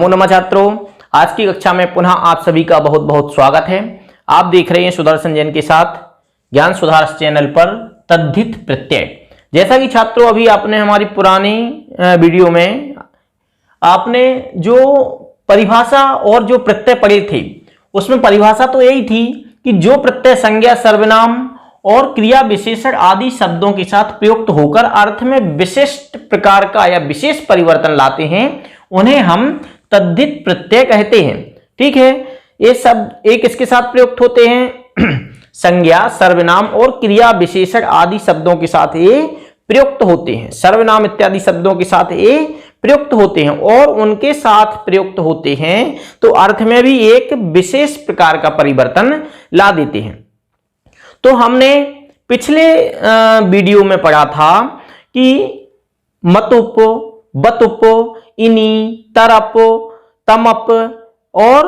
नमो नमः छात्रों, आज की कक्षा में पुनः आप सभी का बहुत बहुत स्वागत है। आप देख रहे हैं सुदर्शन जैन के साथ ज्ञान सुधार चैनल पर तद्धित प्रत्यय। जैसा कि छात्रों अभी आपने हमारी पुरानी वीडियो में आपने जो परिभाषा और जो प्रत्यय पढ़े थे उसमें परिभाषा तो यही थी कि जो प्रत्यय संज्ञा सर्वनाम और क्रिया विशेषण आदि शब्दों के साथ प्रयुक्त होकर अर्थ में विशिष्ट प्रकार का या विशेष परिवर्तन लाते हैं उन्हें हम तद्धित प्रत्यय कहते हैं। ठीक है, ये सब एक इसके साथ प्रयुक्त होते हैं संज्ञा सर्वनाम और क्रिया विशेषण आदि शब्दों के साथ ये प्रयुक्त होते हैं। सर्वनाम इत्यादि शब्दों के साथ ये प्रयुक्त होते हैं और उनके साथ प्रयुक्त होते हैं तो अर्थ में भी एक विशेष प्रकार का परिवर्तन ला देते हैं। तो हमने पिछले वीडियो में पढ़ा था कि मतुप, बतुप, इनी, तरप, तमप और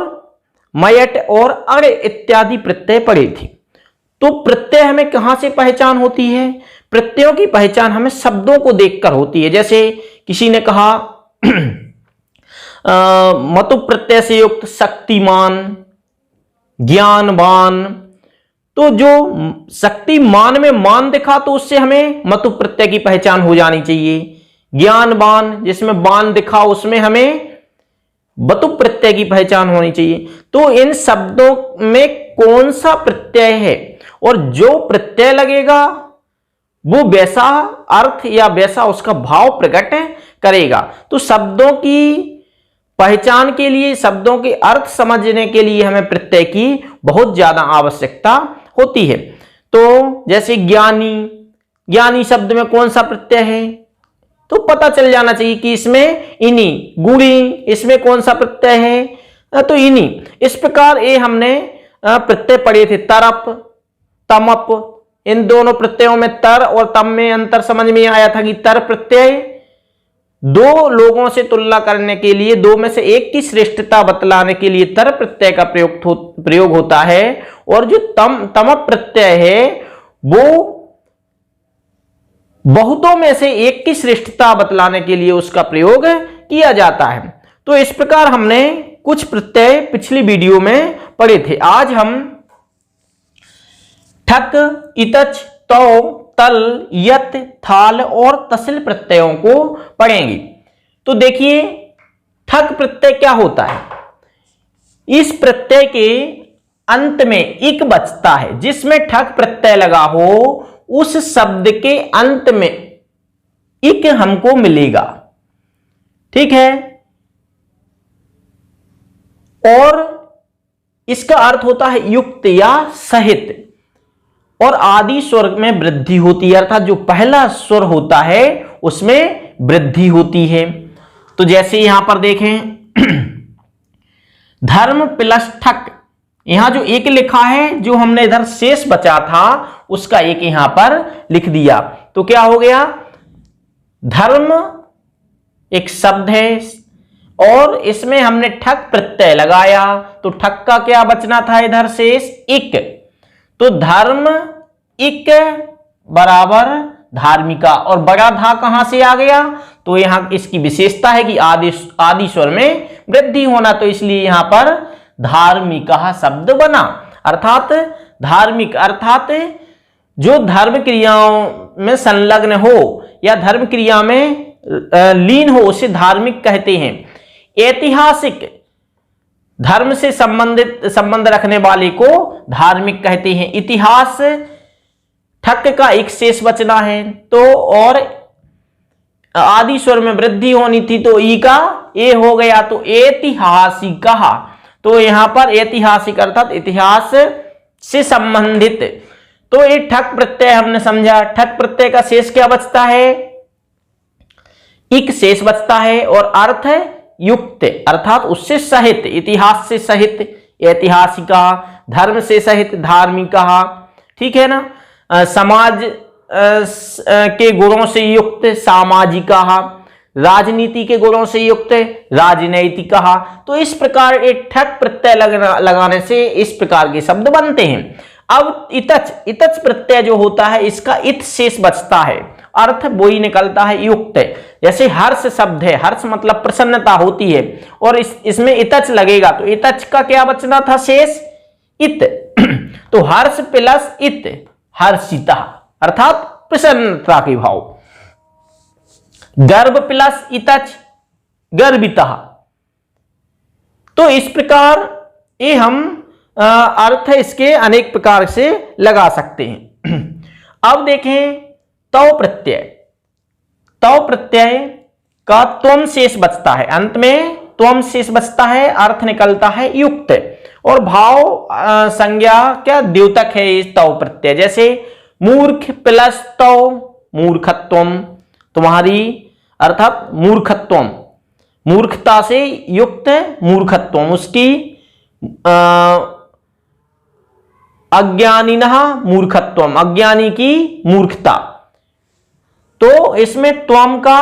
मयट और अड़ इत्यादि प्रत्यय पढ़े थे। तो प्रत्यय हमें कहां से पहचान होती है? प्रत्ययों की पहचान हमें शब्दों को देखकर होती है। जैसे किसी ने कहा मतुप प्रत्यय से युक्त शक्तिमान, ज्ञानवान, तो जो शक्तिमान में मान दिखा तो उससे हमें मतुप प्रत्यय की पहचान हो जानी चाहिए। ज्ञानवान जिसमें बान दिखा उसमें हमें बतुप प्रत्यय की पहचान होनी चाहिए। तो इन शब्दों में कौन सा प्रत्यय है और जो प्रत्यय लगेगा वो वैसा अर्थ या वैसा उसका भाव प्रकट करेगा। तो शब्दों की पहचान के लिए, शब्दों के अर्थ समझने के लिए हमें प्रत्यय की बहुत ज्यादा आवश्यकता होती है। तो जैसे ज्ञानी, ज्ञानी शब्द में कौन सा प्रत्यय है तो पता चल जाना चाहिए कि इसमें इनी। गुणी, इसमें कौन सा प्रत्यय है तो इनी। इस प्रकार ये हमने प्रत्यय पढ़े थे। तरप, तमप, इन दोनों प्रत्ययों में तर और तम में अंतर समझ में आया था कि तर प्रत्यय दो लोगों से तुलना करने के लिए, दो में से एक की श्रेष्ठता बतलाने के लिए तर प्रत्यय का प्रयोग होता है और जो तमप प्रत्यय है वो बहुतों में से एक की श्रेष्ठता बतलाने के लिए उसका प्रयोग किया जाता है। तो इस प्रकार हमने कुछ प्रत्यय पिछली वीडियो में पढ़े थे। आज हम ठक, इतच, तौ, तल, यत, थाल और तसिल प्रत्ययों को पढ़ेंगे। तो देखिए ठक प्रत्यय क्या होता है। इस प्रत्यय के अंत में इक बचता है। जिसमें ठक प्रत्यय लगा हो उस शब्द के अंत में इक हमको मिलेगा। ठीक है, और इसका अर्थ होता है युक्त या सहित और आदि स्वर में वृद्धि होती है, अर्थात जो पहला स्वर होता है उसमें वृद्धि होती है। तो जैसे यहां पर देखें धर्म प्लस ठक, यहां जो एक लिखा है जो हमने इधर शेष बचा था उसका एक यहां पर लिख दिया तो क्या हो गया? धर्म एक शब्द है और इसमें हमने ठक प्रत्यय लगाया तो ठक का क्या बचना था इधर शेष? इक। तो धर्म इक बराबर धार्मिका और बड़ा धा कहां से आ गया? तो यहां इसकी विशेषता है कि आदि स्वर में वृद्धि होना, तो इसलिए यहां पर धार्मिका शब्द बना। अर्थात धार्मिक अर्थात जो धर्म क्रियाओं में संलग्न हो या धर्म क्रिया में लीन हो उसे धार्मिक कहते हैं। ऐतिहासिक धर्म से संबंध रखने वाले को धार्मिक कहते हैं। इतिहास ठक का एक शेष बचना है तो और आदि स्वर में वृद्धि होनी थी तो ई का ए हो गया तो ऐतिहासिक कहा। तो यहां पर ऐतिहासिक अर्थात इतिहास से संबंधित। तो ये ठक प्रत्यय हमने समझा। ठक प्रत्यय का शेष क्या बचता है? इक शेष बचता है और अर्थ युक्त अर्थात उससे सहित, इतिहास से सहित ऐतिहासिका, धर्म से सहित धार्मिका। ठीक है ना? समाज के गुणों से युक्त सामाजिका, राजनीति के गुणों से युक्त राजनैतिक। तो इस प्रकार एक ठक प्रत्यय लगाने से इस प्रकार के शब्द बनते हैं। अब इतच प्रत्यय जो होता है इसका इत शेष बचता है अर्थ वही निकलता है युक्त। जैसे हर्ष शब्द है, हर्ष मतलब प्रसन्नता होती है, और इसमें इतच लगेगा तो इतच का क्या बचना था शेष, इत। तो हर्ष प्लस इत हर्षिता अर्थात प्रसन्नता के भाव। गर्व प्लस इतच गर्विता। तो इस प्रकार ये हम अर्थ इसके अनेक प्रकार से लगा सकते हैं। अब देखें तव प्रत्यय। तव प्रत्यय का त्वम शेष बचता है, अंत में त्वम शेष बचता है, अर्थ निकलता है युक्त, और भाव संज्ञा क्या द्योतक है इस तव प्रत्यय। जैसे मूर्ख प्लस तव मूर्खत्वम, तुम्हारी अर्थात मूर्खत्वम, मूर्खता से युक्त मूर्खत्वम, उसकी अज्ञानिनः मूर्खत्वम, अज्ञानी की मूर्खता। तो इसमें त्वम का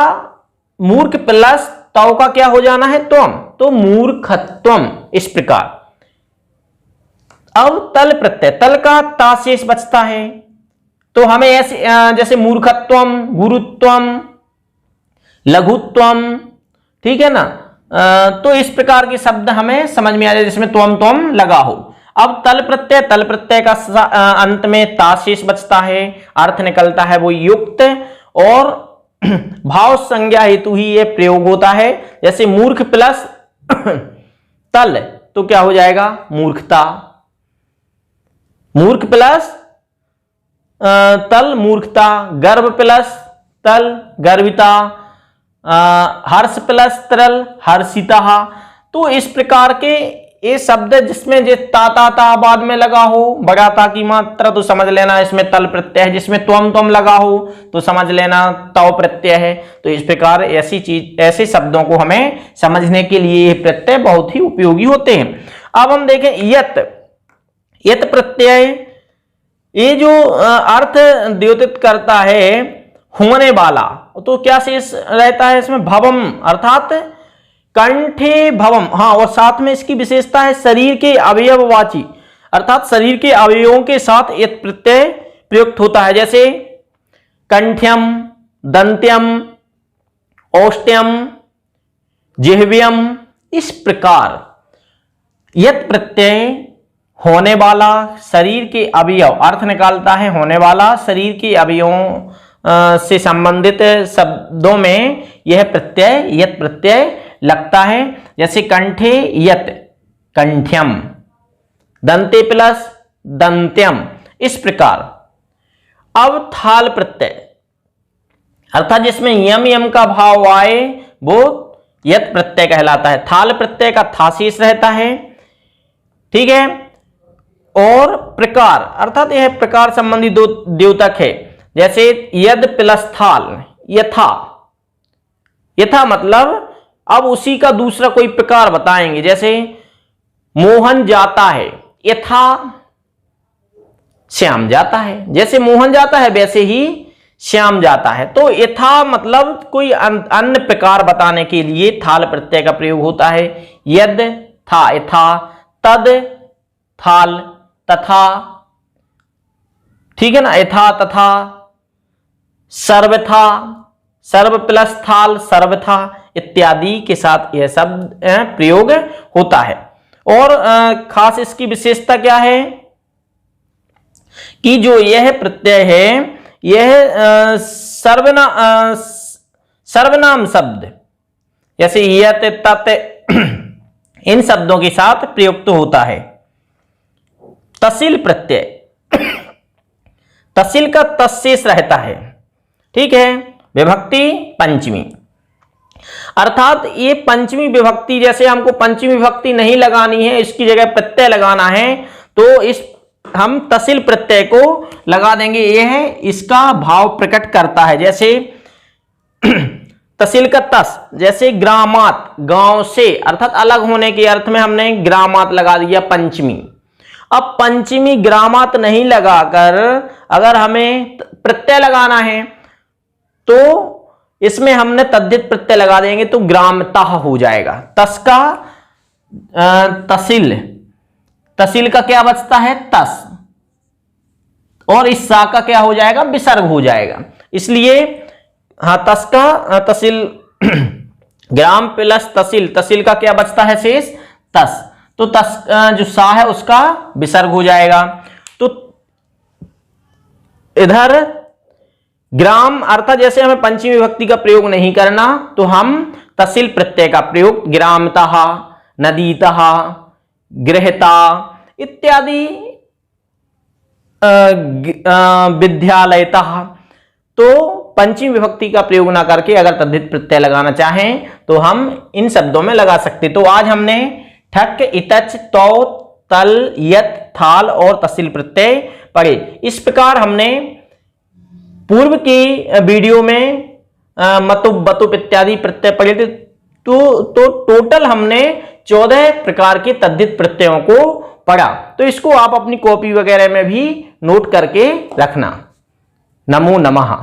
मूर्ख प्लस तव का क्या हो जाना है त्वम, तो मूर्खत्वम इस प्रकार। अब तल प्रत्यय, तल का ता शेष बचता है, तो हमें ऐसे जैसे मूर्खत्वम, गुरुत्वम, लघुत्वम, ठीक है ना, तो इस प्रकार के शब्द हमें समझ में आ जाए जिसमें त्वम त्वम लगा हो। अब तल प्रत्यय, तल प्रत्यय का अंत में ता शेष बचता है, अर्थ निकलता है वो युक्त, और भाव संज्ञा हेतु ही ये प्रयोग होता है। जैसे मूर्ख प्लस तल तो क्या हो जाएगा मूर्खता, मूर्ख प्लस तल मूर्खता, गर्व प्लस तल गर्विता, हर्ष प्लस तरल हर्षिता। तो इस प्रकार के ये शब्द जिसमें जे ता बाद में लगा हो, बड़ा ता की मात्रा तो समझ लेना इसमें तल प्रत्यय है, जिसमें त्वम लगा हो तो समझ लेना तव प्रत्यय है। तो इस प्रकार ऐसी चीज, ऐसे शब्दों को हमें समझने के लिए ये प्रत्यय बहुत ही उपयोगी होते हैं। अब हम देखें यत। यत प्रत्यय ये जो अर्थ द्योतित करता है होने वाला, तो क्या शेष रहता है इसमें भवम अर्थात कंठे भवम। हाँ, और साथ में इसकी विशेषता है शरीर के अवयववाची, अर्थात शरीर के अवयवों के साथ यत प्रत्यय प्रयुक्त होता है। जैसे कंठ्यम, दंत्यम, औष्ट्यम, जिह्व्यम, इस प्रकार यत प्रत्यय होने वाला शरीर के अवयव, अर्थ निकालता है होने वाला शरीर के अवयवों से संबंधित शब्दों में यह प्रत्यय यत प्रत्यय लगता है। जैसे कंठे यत कंठ्यम, दंते प्लस दंत्यम, इस प्रकार। अब थाल प्रत्यय अर्थात जिसमें यम यम का भाव आए वो यत प्रत्यय कहलाता है। थाल प्रत्यय का था शेष रहता है, ठीक है। और प्रकार अर्थात यह प्रकार संबंधी दो द्योतक है। जैसे यद प्लस थाल यथा, यथा मतलब अब उसी का दूसरा कोई प्रकार बताएंगे। जैसे मोहन जाता है, यथा श्याम जाता है, जैसे मोहन जाता है वैसे ही श्याम जाता है। तो यथा मतलब कोई अन्य प्रकार बताने के लिए थाल प्रत्यय का प्रयोग होता है। यद था यथा, तद थाल तथा, ठीक है ना, यथा तथा, सर्वथा, सर्व प्लस थाल सर्वथा इत्यादि के साथ यह शब्द प्रयोग होता है। और खास इसकी विशेषता क्या है कि जो यह प्रत्यय है यह सर्वनाम शब्द जैसे यत तत इन शब्दों के साथ प्रयुक्त होता है। तसिल प्रत्यय, तसिल का तस्शेष रहता है, ठीक है, विभक्ति पंचमी, अर्थात ये पंचमी विभक्ति, जैसे हमको पंचमी विभक्ति नहीं लगानी है, इसकी जगह प्रत्यय लगाना है, तो इस हम तसिल प्रत्यय को लगा देंगे। यह है इसका भाव प्रकट करता है। जैसे तसिल का तस, जैसे ग्रामात गांव से, अर्थात अलग होने के अर्थ में हमने ग्रामात लगा दिया पंचमी। अब पंचमी ग्रामात नहीं लगाकर अगर हमें प्रत्यय लगाना है तो इसमें हमने तद्धित प्रत्यय लगा देंगे तो ग्रामता हो जाएगा। तस का तसिल, तसिल का क्या बचता है तस, और इस सा का क्या हो जाएगा विसर्ग हो जाएगा। इसलिए हाँ, तस का तसिल ग्राम प्लस तसिल, तसिल का क्या बचता है शेष? तस। तो तस जो सा है उसका विसर्ग हो जाएगा। तो इधर ग्राम अर्थात जैसे हमें पंचमी विभक्ति का प्रयोग नहीं करना, तो हम तसिल प्रत्यय का प्रयोग ग्रामतः, नदीतः, गृहता इत्यादि, विद्यालयतः, तो पंचमी विभक्ति का प्रयोग ना करके अगर तद्धित प्रत्यय लगाना चाहें तो हम इन शब्दों में लगा सकते। तो आज हमने ठक, इतच, तौ, तल, यत, थाल और तसिल प्रत्यय पढ़े। इस प्रकार हमने पूर्व की वीडियो में मतुब, बतुब इत्यादि प्रत्यय पढ़े थे। तो टोटल हमने 14 प्रकार के तद्धित प्रत्ययों को पढ़ा। तो इसको आप अपनी कॉपी वगैरह में भी नोट करके रखना। नमो नमः।